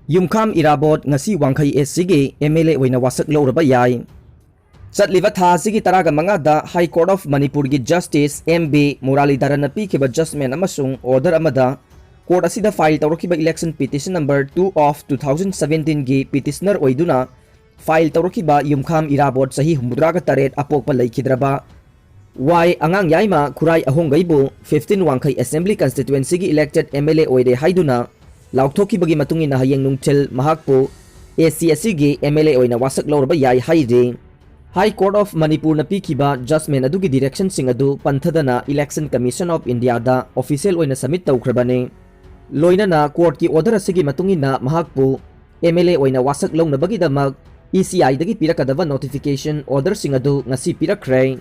ꯌꯨꯝꯈꯥꯝ ꯏꯔꯥꯕꯣꯠ ꯉꯁꯤ ꯋꯥꯡꯈꯩ ꯑꯦꯁꯁꯤꯒꯤ MLA ꯑꯣꯏꯅ ꯋꯥꯁꯛ ꯂꯧꯔꯕ ꯌꯥꯏ꯫ ꯆꯠꯂꯤꯕ ꯊꯥ ꯑꯁꯤꯒꯤ 15ꯗ ꯍꯥꯏ ꯀꯣꯔꯠ ꯑꯣꯐ ꯃꯅꯤꯄꯨꯔꯒꯤ ꯖꯁꯇꯤꯁ MB ꯃꯨꯔꯥꯂꯤꯙꯔꯟꯅ ꯄꯤꯈꯤꯕ ꯖꯖꯃꯦꯟ ꯑꯃꯁꯨꯡ ꯑꯣꯔꯗꯔ ꯑꯃꯗ ꯀꯣꯔꯠ ꯑꯁꯤꯗ ꯐꯥꯏꯜ ꯇꯧꯔꯛꯈꯤꯕ ꯏꯂꯦꯛꯁꯟ ꯄꯤꯇꯤꯁꯟ ꯅꯝꯕꯔ 2 of 2017ꯒꯤ ꯄꯤꯇꯤꯁꯅꯔ ꯑꯣꯏꯗꯨꯅ ꯐꯥꯏꯜ ꯇꯧꯔꯛꯈꯤꯕ ꯌꯨꯝꯈꯥꯝ ꯏꯔꯥꯕꯣꯠ ꯆꯍꯤ 63 ꯑꯄꯣꯛꯄ ꯂꯩꯈꯤꯗ꯭ꯔꯕ ꯋꯥꯏ ꯑꯉꯥꯡ ꯌꯥꯏꯃ ꯈꯨꯔꯥꯏ ꯑꯍꯣꯡꯒꯩꯕꯨ 15 ꯋꯥꯡꯈꯩ ꯑꯦꯁꯦꯝꯕ꯭ꯂꯤ ꯀꯟꯁꯇꯤꯇꯨꯑꯦꯟꯁꯤꯒꯤ इलेक्टेड MLA ꯑꯣꯏꯔꯦ ꯍꯥꯏꯗꯨꯅ ꯂꯥꯎꯊꯣꯛꯈꯤꯕꯒꯤ ꯃꯇꯨꯡꯏꯟꯅ ꯍꯌꯦꯡ ꯅꯨꯡꯊꯤꯜ ꯃꯍꯥꯛꯄꯨ AC ꯑꯁꯤꯒꯤ MLA ꯑꯣꯏꯅ ꯋꯥꯁꯛ ꯂꯧꯔꯕ ꯌꯥꯏ ꯍꯥꯏꯔꯤ꯫ हाई कोर्ट ऑफ मणिपुर पीखिबा जजमेंट अदुगी डायरेक्शन सिंह अदु पंथदना इलेक्शन कमीशन ऑफ इंडिया दा ऑफिशियल ओइना सबमिट तौख्रबने लोइनना कोर्ट की ऑर्डर असिगी मतुंगिना महाकपु MLA ओइना वासक लौनबगीदमक ECI दगी पिरकदबा नोटिफिकेशन ऑर्डर सिंह अदु ngasi पिरखरे।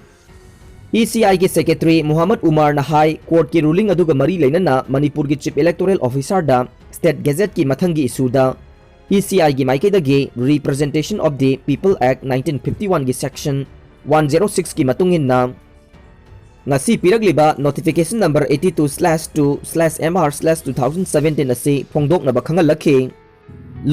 ECI के सेक्रेटरी मोहम्मद उमर ना हाई कोर्ट की रूलिंग अदुगा मरी लेनना मणिपुर की चीफ इलेक्टोरल ऑफिसर दा स्टेट गेजेट की मथंगी इशूदा ECI की माइकेदगी representation of the people act 1951 की सेक्शन 106 की मतुंगिन्ना ngasi पिरगलिबा नोटिफिकेशन नंबर 82/2/MR/2017 असी फोंदोकनबा खंगलखि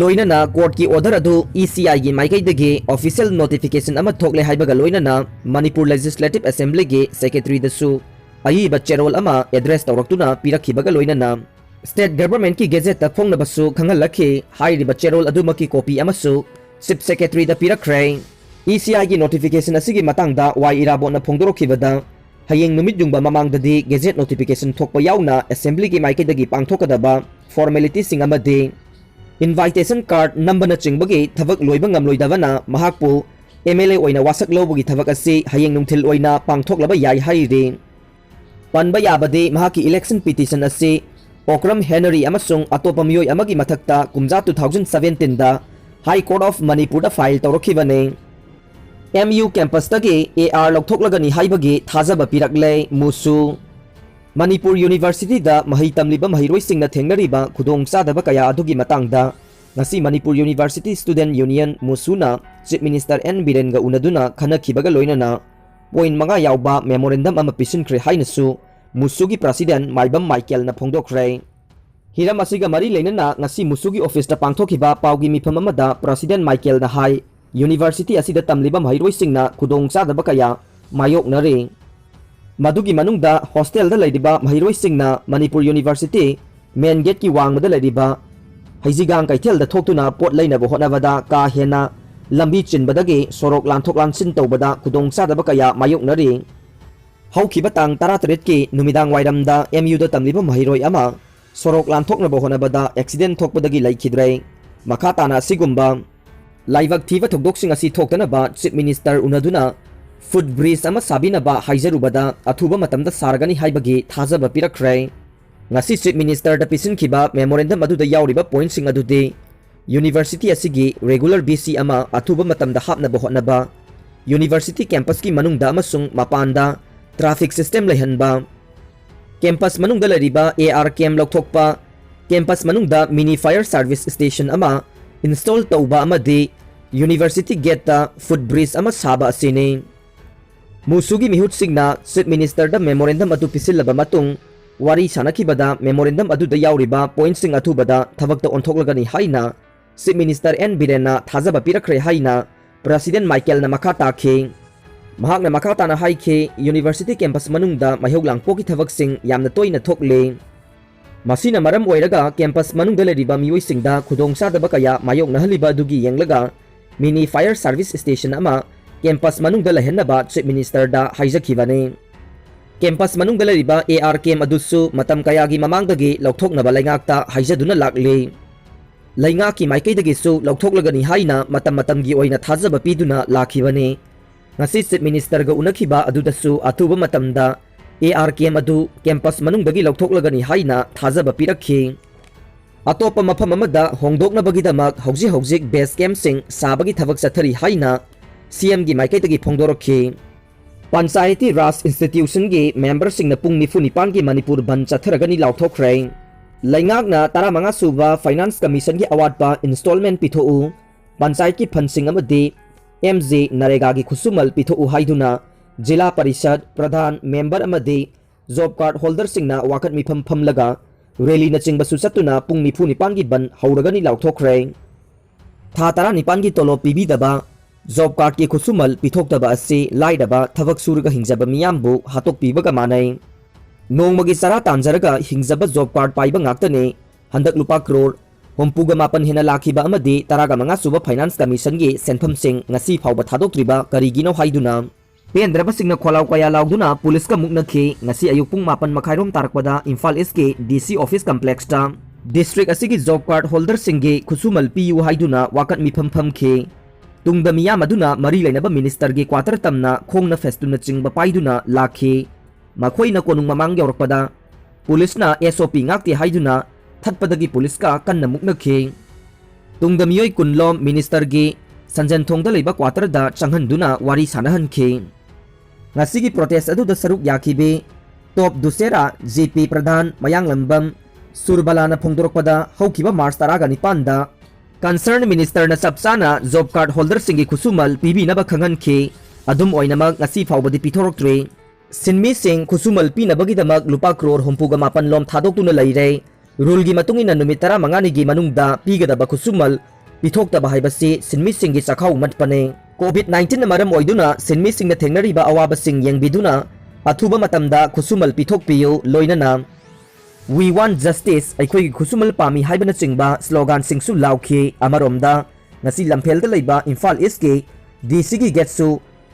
लोइनना कोर्ट की ऑर्डर अदु ECI की माइकेदगी ऑफिशियल नोटिफिकेशन अमा थोकले हाइबगा लोइनना मणिपुर लेजिस्लेटिव असेंबली के सेक्रेटरी दसु अयिबा चेरोल अमा एड्रेस तौरक्तुना पिरखिबगा लोइनना स्टेट गवर्नमेंट की गेजेट फोंगनबसु खंगलखि हाइरिबा चेरोल अदुमकी कॉपी अमसु चीफ सेक्रेटरी दा पिरखरे। ECI की नोटिफिकेशन असिगी मतंगदा वाई इराबोना फोंदोरखिबदा हयेंग नुमित जुंबा ममांगददी गेजेट नोटिफिकेशन थोकपा याउना असेंबली की माइकेदगी पांगथोकदबा फॉर्मेलिटी सिंग अमदि इनवाइटेशन कार्ड नंबरना चिंगबगी थबक लोइबा ngamloidabana mahakpu MLA ओइना वासक लौबगी थबक असि हयेंग नुंथिल ओइना पांगथोकलबा याइ हाइरि पनबा याबदि महाकी इलेक्शन पिटिशन असि ओक्रम हेनरी अमसुंग अतोपा मियोय अमगी मथक्ता कुमजा 2017 दा हाई कोर्ट ऑफ मणिपुर दा फाइल तौरखिबने। MU कैंपस तगी AR लौथोकलगनी हाइबगी थाजबा पिरकले मुसु मणिपुर यूनिवर्सिटी दा मही तमलिबा महिरोइसिंगना थेंगनरिबा खुदोंगचादबा कया अदुगी मतंगदा ngasi Manipur university student union मुसुना चीफ मिनिस्टर N बिरेनगा उनदुना खनखिबगा लोइनना पॉइंट 5 यावबा मेमोरेंडम अमा पिसिनख्रे हाइनसु मुसुगी प्रेसिडेंट माइबम माइकेल ना फोंदोखरे। हिरम असिगा मरी लेनना ngasi मुसुगी ऑफिस दा पांगथोखिबा पाउगी मिफम अमदा प्रेसिडेंट माइकेल ना हाई यूनिवर्सिटी असिदा तमलिबा महिरोइसिंगना खुदोंगचादबा कया मायोकनरे मदुगी मनुंगदा हॉस्टेल दा लैदिबा महिरोइसिंगना मणिपुर यूनिवर्सिटी मेन गेट की वांगमदा लैदिबा हईजिगांग कैथेल दा थोक्तुना पोट लैनबा होटनाबदा का हेना लंबी चिनबदगी सोरोक लांथोक लांसिन तौबदा खुदोंगचादबा कया मायोकनरे। हौखिबा तांग 13 की नुमिदांग वाइरमदा MU दा तमलिबा महिरोइ अमा सोरोक लांथोकनबा होटनाबदा एक्सीडेंट थोकपदगी लैखिद्रे मखा ताना सिगुंबा लाइवक थीबा थोकदोकसिंग असि थोक्तनबा चीफ मिनिस्टर उनदुना फुट ब्रिज अमा साबिनबा हाइजरुबदा अथुबा मतमदा सारगनी हाइबगी थाजबा पिरखरे। ngasi चीफ मिनिस्टर दा पिसिनखिबा मेमोरेंडम अदुदा यावरिबा पॉइंटसिंग अदुदि यूनिवर्सिटी असिगी रेगुलर BC अमा अथुबा मतमदा हापनबा होटनबा यूनिवर्सिटी कैंपस की मनुंगदा अमसुंग मपानदा ट्रैफिक सिस्टम लेहनबा कैंपस मनुंगदा लरिबा AR कैम लौथोकपा कैंपस मनुंगदा मिनी फायर सर्विस स्टेशन अमा इंस्टॉल तौबा अमदि यूनिवर्सिटी गेट ता फुट ब्रिज अमा साबा असिने। मुसुगी मिहुत सिंगना चीफ मिनिस्टर दा मेमोरेंडम अदु पिसिलबा मतुंग वारी सानखिबदा मेमोरेंडम अदुदा यावरिबा पॉइंटसिंग अथुबदा थबकता ओंथोकलगनी हाइना चीफ मिनिस्टर N बिरेना थाजबा पिरखरे हाइना प्रेसिडेंट माइकेल ना मखा ताखे महाकना मखा ताना हाइखे यूनिवर्सिटी कैंपस मनुंगदा माइहौलांगपोकी थबकसिंग यामना तोइना थोकले मसीना मरम ओइरगा कैंपस मनुंगदा लेरिबा मियोइसिंगदा खुदोंगचादबा कया मायोकनहलिबा दुगी येंगलगा मिनी फायर सर्विस स्टेशन अमा कैंपस मनुंगदा लहनबा चीफ मिनिस्टर दा हाइजखिबने। कैंपस मनुंगदा लरिबा AR कैम अदुसु मतम कयागी ममांगदगी लौथोकनबा लैंगाकता हाइजदुना लाक्ले लैंगाकी माइकैदगिसु लौथोकलगनी हाइना मतम मतमगी ओइना थाजबा पिदुना लाखिबने। ngasi चीफ मिनिस्टर गा उनखिबा अदुदसु अथुबा मतमदा AR कैम अदु कैंपस मनुंगदगी लौथोकलगनी हाइना थाजबा पिरखि अतोपा मफम अमदा होंदोकनबगीदमक हौजिक बेस कैंप सिंग साबगी थबक चथरी हाइना CM की माइकैदगी फोंदोरखि। पंचायती राज इंस्टीट्यूशन की मेंबर सिंग पुंग 94 की मणिपुर बंद चथरगनी लाउथोखरे लैंगाकना 15 सुबा फाइनेंस कमीशन की अवार्ड इंस्टॉलमेंट पिथोउ पंचायत की फंसिंग अमदि MJ नरेगा की खुसुमल पिथोउ हाइदुना जिला परिषद प्रधान मेंबर अमदि जॉब कार्ड होल्डर सिंगना वाकत मिफम फमलगा rally na chingbasu satuna pung nifu nipan gi ban hauragani Laothokhre tha tara nipan gi tolo pibidaba job card ki khusumal pithokdaba asi laidaba thabak surga hingjaba miyambu hatok pibaga manai nongmagi sara tanjaraga hingjaba job card paiba ngaktane handak lupa crore hompuga mapan hena lakhiba amadi taraga manga suba finance commission gi senpham sing ngasi phauba thadoktriba karigino haiduna pendraba singna kholaw kaya lawduna police ka muknakhi ngasi ayuk pung mapan makhairom tarakpada Imphal East ke DC office complex ta district asigi job card holder singge khusumal piu haiduna wakat mifam phamkhe tungda miyam aduna mari lainaba minister ge quarter tamna khongna festuna chingba paiduna lakhi makhoina konung mamang yorokpada police na SOP ngakti haiduna thatpadagi police ka kanna muknakhe tungda miyoi kunlom minister ge sanjan thongda leiba quarter da changhanduna wari sanahankhe ngasigi protest adu da saruk yakhibe top dusera GP pradhan mayang lambam surbalana phongdorokpada haukiba march taraga nipanda concerned minister na sapsana job card holder singi khusumal pibi na ba khangankhe adum oinamak ngasi phawbadi pithoroktre sinmi sing khusumal pi na bagi damak lupa crore hompuga mapan lom thadokuna leire rule gi matungina numit 15 gi manungda pigadaba khusumal pithokta bahaibasi sinmi singi sakhau matpane covid-19 na maram oiduna sinmi singna thengnariba awaba sing yengbiduna athuba matamda khusumal pithokpiyu loinana we want justice aikhoi khusumal pami haibana chingba slogan singsu laukhi amaromda ngasi lamphel da leiba Imphal East ke DC gi getsu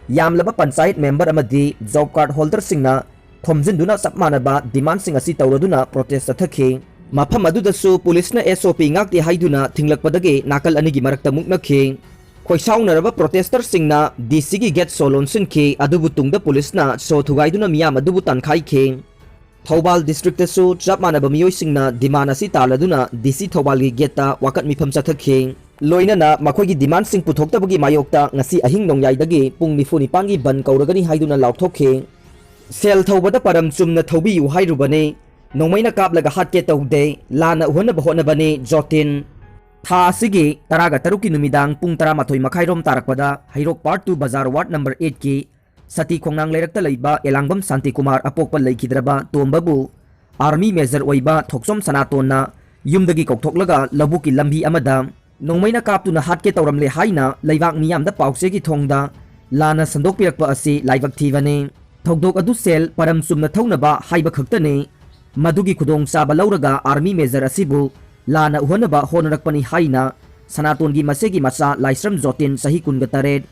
yamlaba panchayat member amadi job card holder singna thomjinduna sapmanaba demand sing asi tawraduna protest athakhi mafam adudasu police na SOP ngakti haiduna thinglakpadagi nakal anigi marakta muknakhi khoisaunaraba protester singna DC gi get solon sinkhi adubu tungda police na so thugaiduna miyam adubu tankhai Thobal district su chap manaba miyoi singna demand asi taladuna DC Thobal gi geta wakat mifam chathakhi loinana makhoigi demand sing puthoktabagi mayokta ngasi ahing nongyaidagi pung nifu nipangi ban kauragani haiduna Laothokhre sel thobada param chumna thobi yu hairubane nongmaina kaplaga hatke tawde lana uhonaba honabane jotin tha asigi taraga taruki numidang pung 13 makhairom tarakpada hairok part 2 bazar ward number 8 ki sati khongnang leirakta leiba elangbam Santi Kumar apokpa leikidraba tombabu army major oiba thoksom sanatonna yumdagi kokthoklaga labuki lambi amada nongmaina kaptuna hatke tawramle haina leibak miyamda paukse thongda lana sandok pirakpa asi laibak thibane thokdok adu sel param sumna thaunaba haiba khaktane madugi khudong chaba lauraga army major asibu lana uhonaba honarakpani haina sanatongi masegi macha laisram jotin sahi kunga taret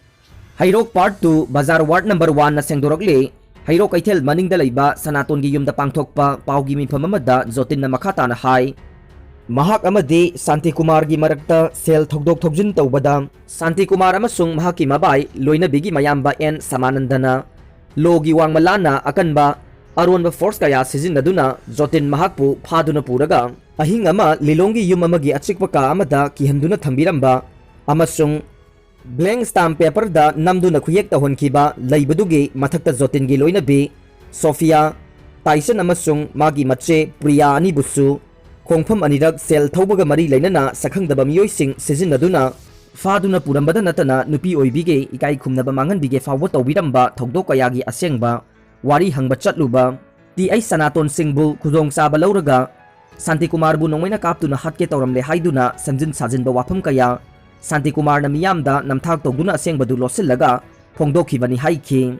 hairok part 2 bazar ward number 1 na sengdorokle hairok kaithel maningda leiba sanatongi yumda pangthokpa paugi mifam amada jotin na makhata na hai mahak amadi Santi Kumar gi marakta sel thokdok thokjin tawbada Santi Kumar amasung mahaki mabai loina bigi mayamba en samanandana logi wangmalana akanba aronba force kaya sizinaduna jotin mahakpu phaduna puraga ahing ama lilongi yum amagi achikpa ka amada kihanduna thambiramba amasung blank stamp paper da namduna khuyek ta honkiba leibadugi mathakta jotin gi loina bi Sophia Tyson amasung magi mache Priya ani busu khongpham anirak sel thaubaga mari leinana sakhangdaba miyoi sing sizinaduna faduna purambada natana nupi oibige ikai khumnaba mangan bige fawwa tawbiramba thokdok kayagi asengba wari hangba chatluba ti ai sanaton singbu khudong chaba lauraga Santi Kumar bu nongmaina kaptuna hatke tawramle haiduna sanjin sajinba wafam kaya Santi Kumar na miyamda namthak tawduna asengbadu losillaga phongdokhibani haiki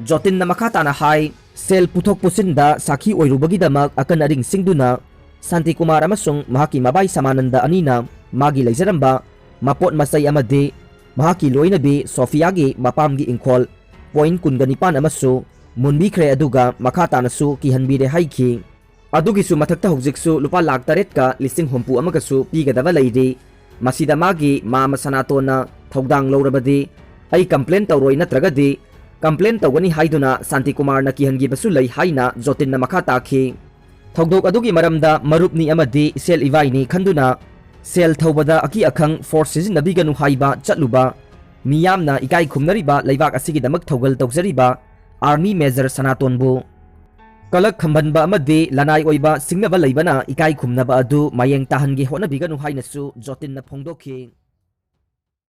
jotin na makhata na hai sel puthok pusinda sakhi oirubagi damak akan aring singduna Santi Kumar amasung mahaki mabai samananda anina magi leijaramba mapot masai amade mahaki loinabi Sophia gi mapamgi ingkhol point kungani pan amasu munbikhre aduga makhata nasu kihanbire haiki adugi su mathakta hojiksu lupa lakh 8 ka listing hompu amagasu pigadaba leide masida magi mama sanatona thogdang lorabadi ai complain tawroi natragadi complain tawgani haiduna Santi Kumar na kihangi basu lei haina jotin na makhata khi thogdok adugi maramda marupni amadi sel ivaini khanduna sel thobada aki akhang forces nabiganu haiba chatluba miyamna ikai khumnariba leibak asigi damak thogal tawjariba army major sanatonbu kalak khambanba amadi lanai oiba singnaba leibana ikai khumnaba adu mayeng tahangi honabiganu hainasu jotin na phongdokhi